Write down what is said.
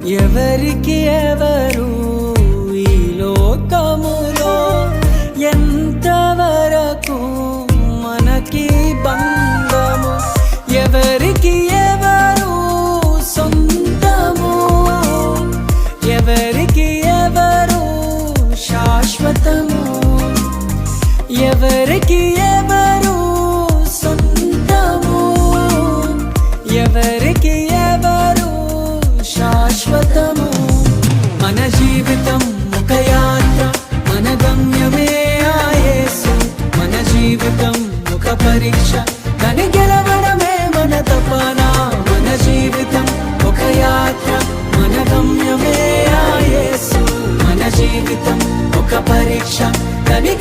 ఎవరికి ఎవరు ఈ లోకములో ఎంతవరకు మనకి బంధము, ఎవరికి ఎవరు సొంతము, ఎవరికి ఎవరు శాశ్వతము, ఎవరికి ఎవరు సొంతము, ఎవరికి ఎవరు శాశ్వతము. మన జీవితం ఒక యాత్ర, మన గమ్యమే ఆ యేసు. మన జీవితం ఒక పరీక్ష, దాన్ని గెలవడమే మన తపన. మన జీవితం ఒక యాత్ర, మన గమ్యమే ఆ యేసు. మన జీవితం ఒక పరీక్ష, దాన్ని